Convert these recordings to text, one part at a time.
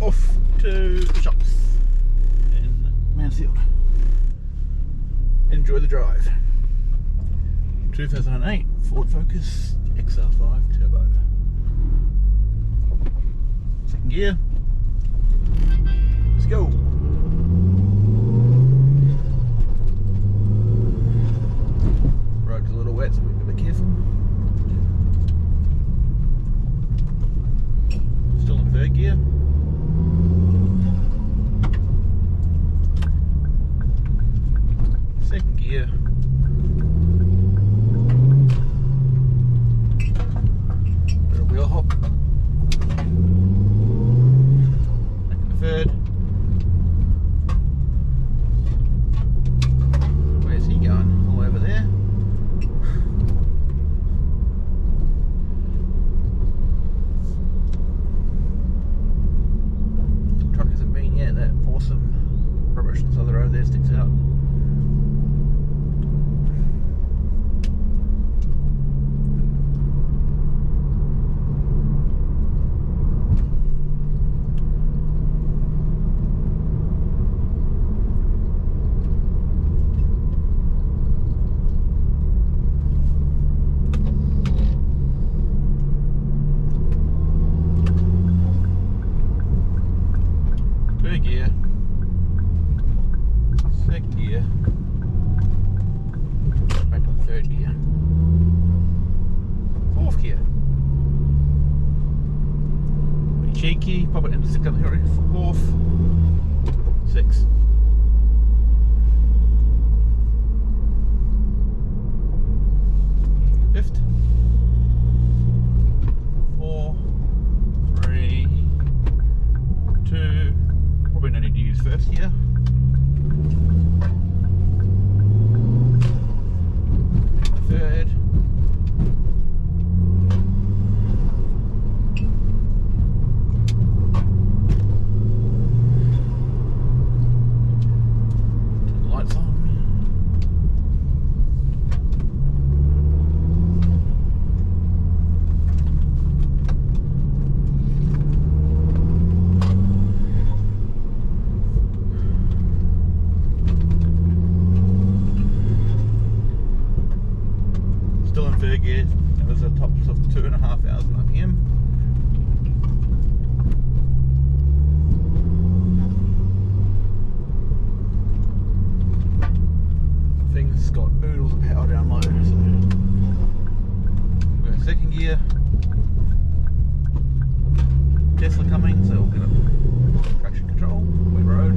off to the shops in Mansfield. Enjoy the drive. 2008 Ford Focus XR5 Turbo. Second gear. Let's go. Road's a little wet, so we've got to be careful. Still in third gear. Second gear. Bit of wheel hop. Back in the third. Where's he going? All over there. Truck hasn't been yet. That awesome rubbish on the side of the road there sticks out. Third gear, second gear, back to the third gear, fourth gear. Pretty cheeky, pop it into second gear, fourth, six. Fifth, four, three, two. Probably no need to use first here. Third. Turn the lights on. Still in third gear. That was a top of 2,500 RPM. Thing's got oodles of power down low. So we're in second gear. Tesla coming, so we'll get up traction control. Wet road.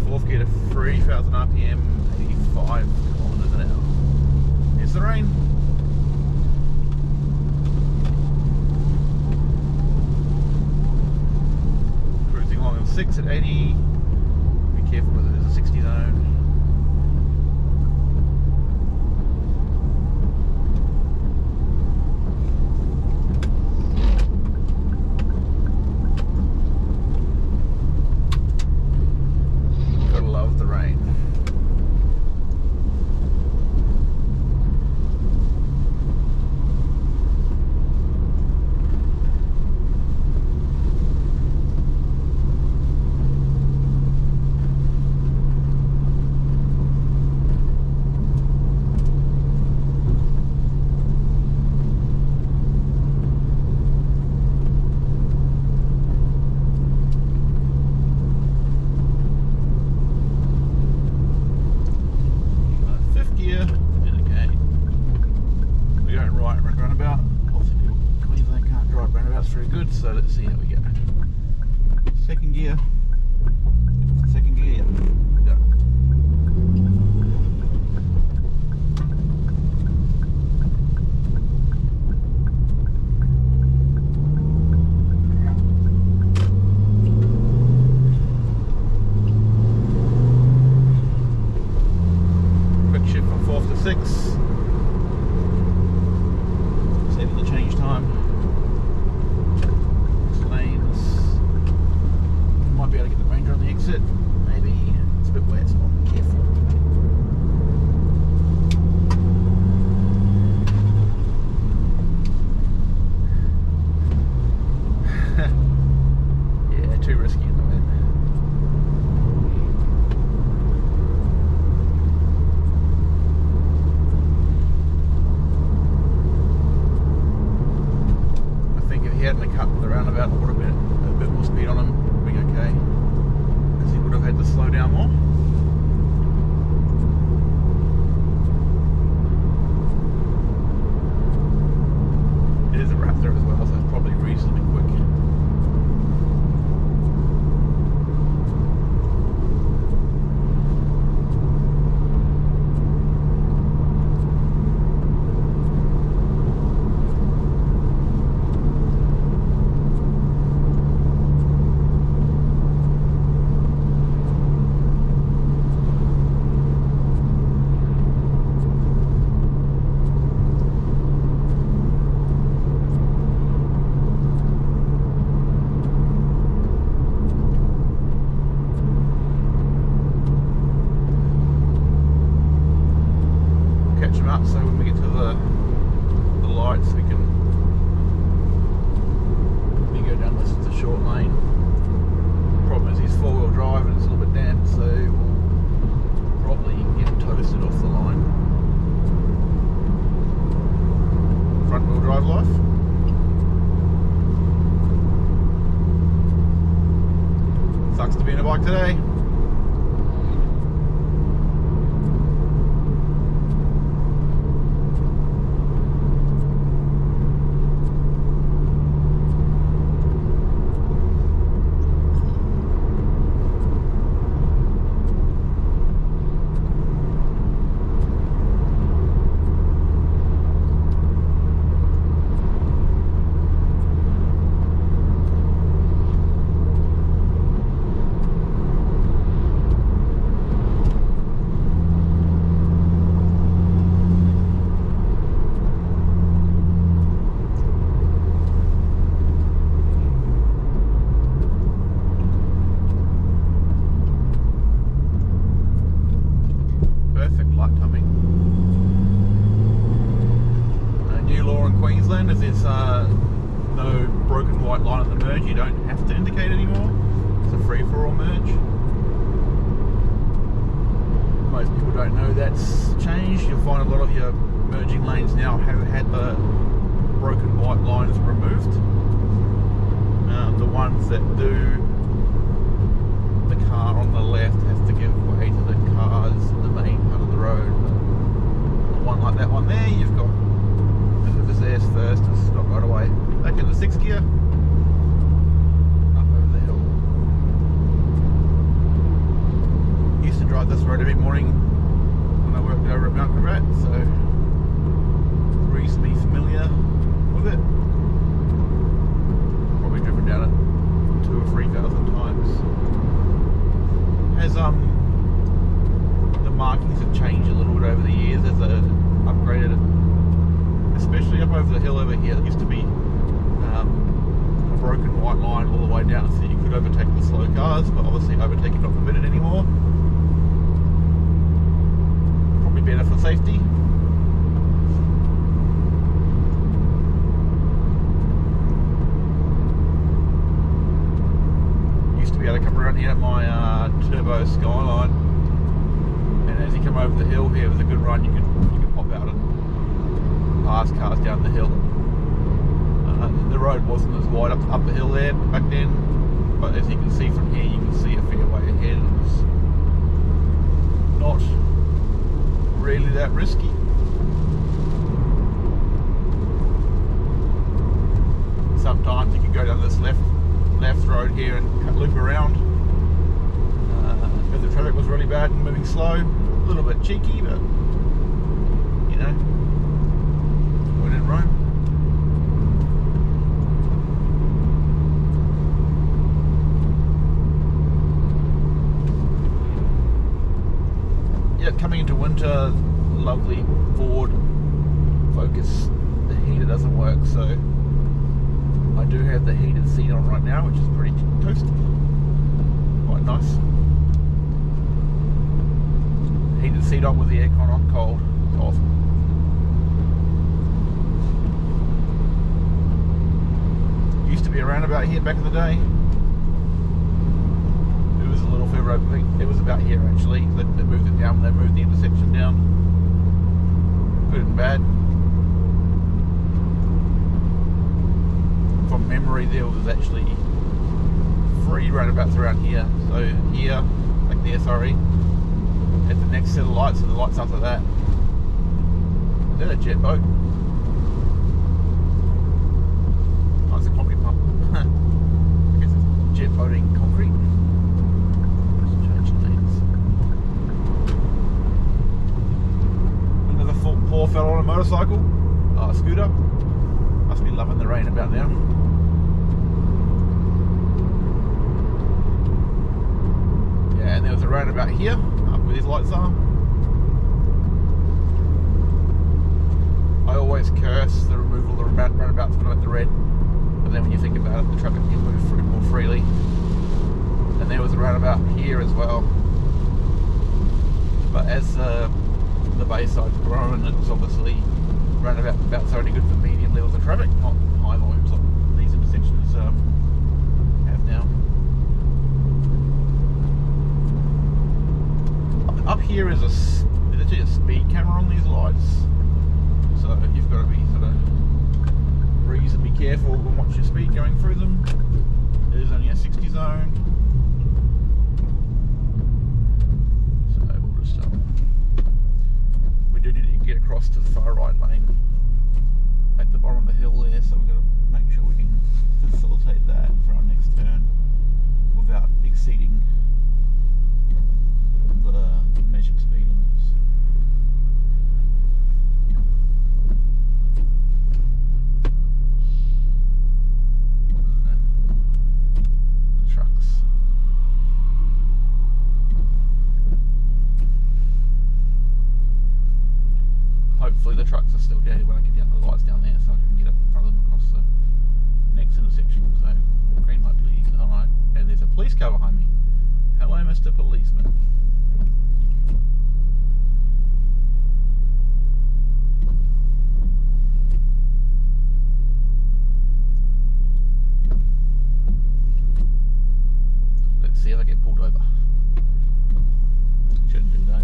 Fourth gear to 3,000 RPM, 85 kilometers an hour. Here's the rain. Cruising along in 6 at 80. Be careful whether there's a 60 zone. Gotta love the rain. Fifth gear, and again, we're going right roundabout. Obviously, people in Queensland can't drive roundabouts very good, so let's see how we go. Second gear, second gear, yeah. Go. Quick shift from fourth to six. Saving the change time. Lanes. Might be able to get the Ranger on the exit. Maybe. It's a bit wet, so I'll be careful. up so when we get to the lights we go down this is a short lane. Problem is he's 4-wheel drive and it's a little bit damp, so we'll probably get toasted off the line. Front wheel drive life. Sucks to be in a bike today. If there's no broken white line on the merge, you don't have to indicate anymore. It's a free-for-all merge. Most people don't know that's changed. You'll find a lot of your merging lanes now have had the broken white lines removed. The ones that do, the car on the left has to give way to the cars in the main part of the road. But one like that one there, you've got there's first and stop right away. Back in the 6th gear, up over the hill. Used to drive this road every morning when I worked over at Mount Gravatt, so reasonably familiar with it. Probably driven down it 2,000 or 3,000 times. As the markings have changed a little bit over the years as they upgraded it. Especially up over the hill over here, there used to be a broken white line all the way down so you could overtake the slow cars, but obviously overtaking not permitted anymore. Probably better for safety. Used to be able to come around here at my turbo Skyline, and as you come over the hill here with a good run, you can pop out and pass cars down the hill. The road wasn't as wide up the hill there back then, but as you can see from here, you can see a fair way ahead. It's not really that risky. Sometimes you can go down this left road here and loop around. If the traffic was really bad and moving slow, a little bit cheeky, but you know, when in Rome. Yeah, coming into winter, lovely Ford Focus. The heater doesn't work, so I do have the heated seat on right now, which is pretty toasty. Quite nice. Heated seat on with the aircon on cold. It's awesome. Used to be a roundabout here back in the day. It was a little further over. It was about here actually. They moved it down when they moved the intersection down. Good and bad. From memory, there was actually 3 roundabouts around here. So here, like there, sorry, at the next set of lights and the lights after that. Is that a jet boat? Oh, it's a concrete pump. I guess it's jet boating concrete. Just changing lanes. Another poor fellow on a motorcycle. Oh, a scooter. Must be loving the rain about now. Yeah, and there was a roundabout here, up where these lights are. I always curse the removal of the roundabouts when I'm at the red, but then when you think about it, the traffic can move through more freely. And there was a roundabout here as well. But as the Bayside's growing, it's obviously around about only good for medium levels of traffic, not high volumes like these intersections have now. Up here is actually a speed camera on these lights, so you've got to be sort of reasonably careful and watch your speed going through them. It is only a 60 zone, so we'll just we do need to get across to the far right lane at the bottom of the hill there, so we've got to make sure we can facilitate that for our next turn without exceeding the measured speed limits. The trucks. Hopefully the trucks are still there when I get down the lights down there, so I can get up in front of them across the next intersection. So green light please. Alright, and there's a police car behind me. Hello, Mr. Policeman. Let's see if I get pulled over. Shouldn't do that.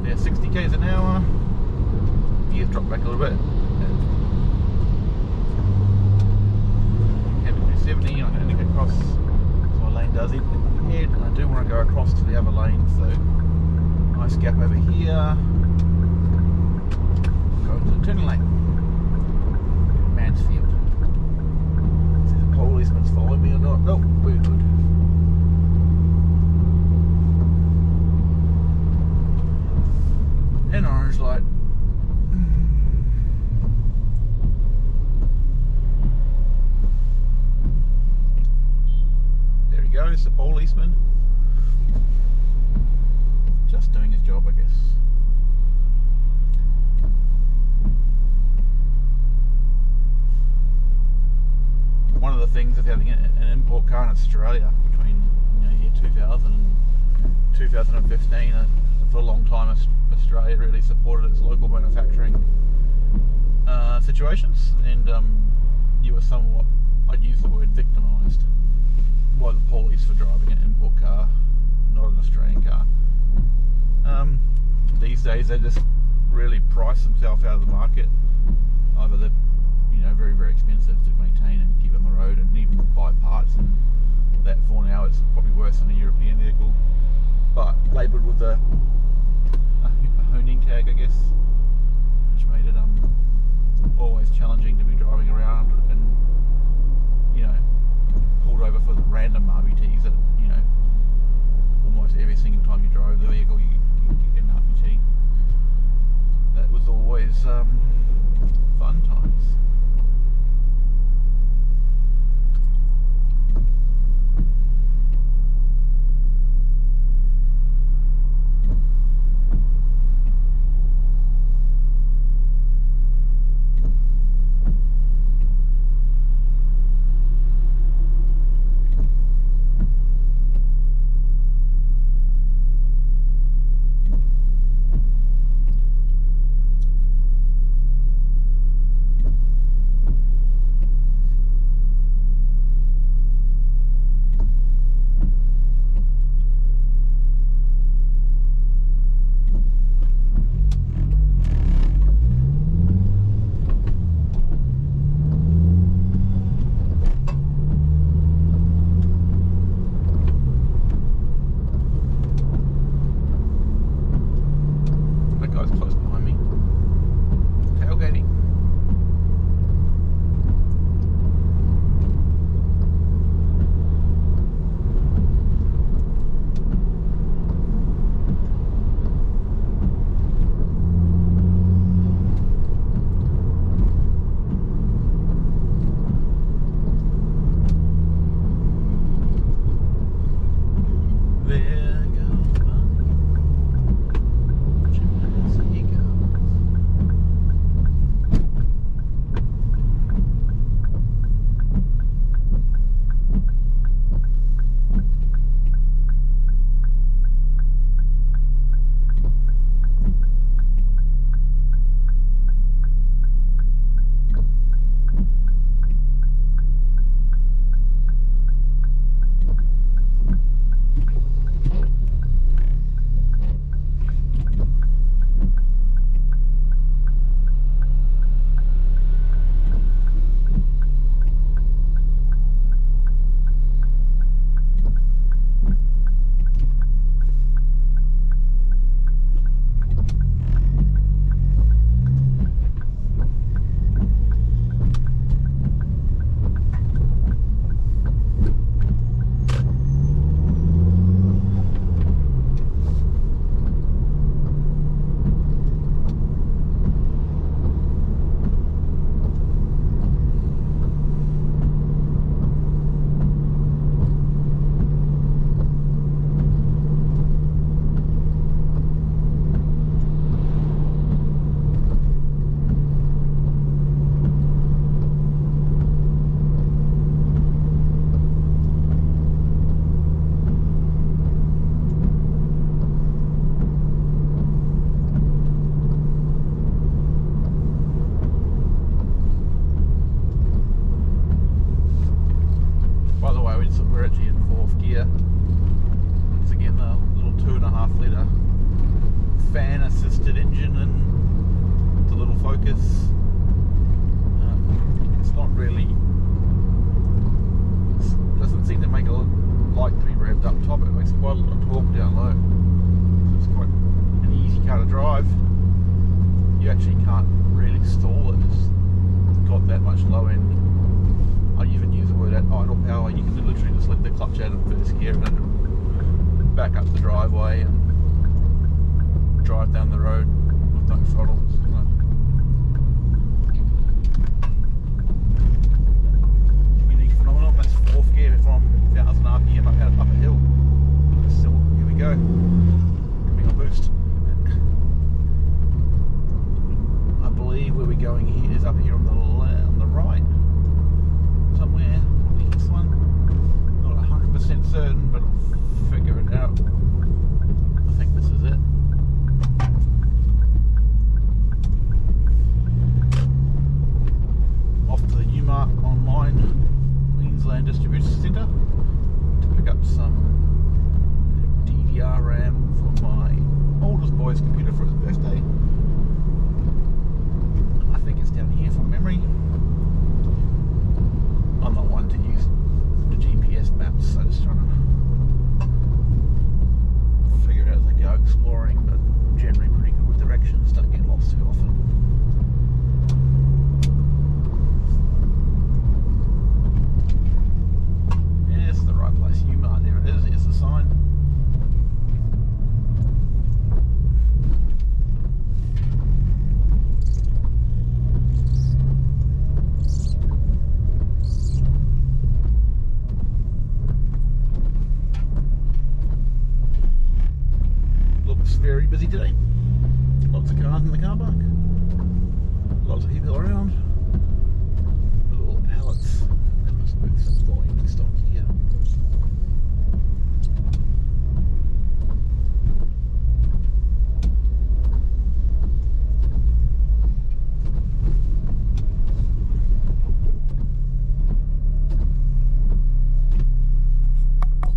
Yeah, 60 k's an hour. Gears drop back a little bit. Heading to 70. I'm going to get across. So my lane does end ahead, and I do want to go across to the other lane. So nice gap over here. Go into the turning lane. Mansfield. See if the policeman's following me or not. No, we're good. An orange light. There he goes, the policeman. Just doing his job, I guess. One of the things of having an import car in Australia between year 2000 and 2015, for a long time Australia really supported its local manufacturing situations, and you were somewhat, I'd use the word, victimised by the police for driving an import car, not an Australian car. These days they just really price themselves out of the market. Either they're very, very expensive to maintain and keep on the road, and even buy parts, and that for now it's probably worse than a European vehicle, but labelled with a honing tag, I guess, which made it always challenging to be driving around and pulled over for the random RBTs that almost every single time you drove the vehicle you get an RBT. That was always fun times. fan assisted engine and the little Focus. It's not really, it doesn't seem to make a like to be revved up top. It makes quite a lot of torque down low, so it's quite an easy car to drive. You actually can't really stall it. It's got that much low end. I even use the word at idle power. You can literally just let the clutch out in first gear and then back up the driveway and drive down the road with no throttle. Unique phenomenon. That's fourth gear from 1000 RPM up a hill. Still, here we go. Coming on boost. I believe where we're going here is up here on the right. Somewhere. I think this one. Not 100% certain, but I'll figure it out. I think this is it. Off to the Newmark Online Queensland Distribution Centre to pick up some DVR RAM for my oldest boy's computer for his birthday. I think it's down here from memory. I'm not one to use the GPS maps, so just trying to figure it out as I go exploring, but I'm generally pretty good with directions, don't get lost too often. Yeah, this is the right place. Newmark, there it is, here's the sign. Very busy today. Lots of cars in the car park. Lots of people around.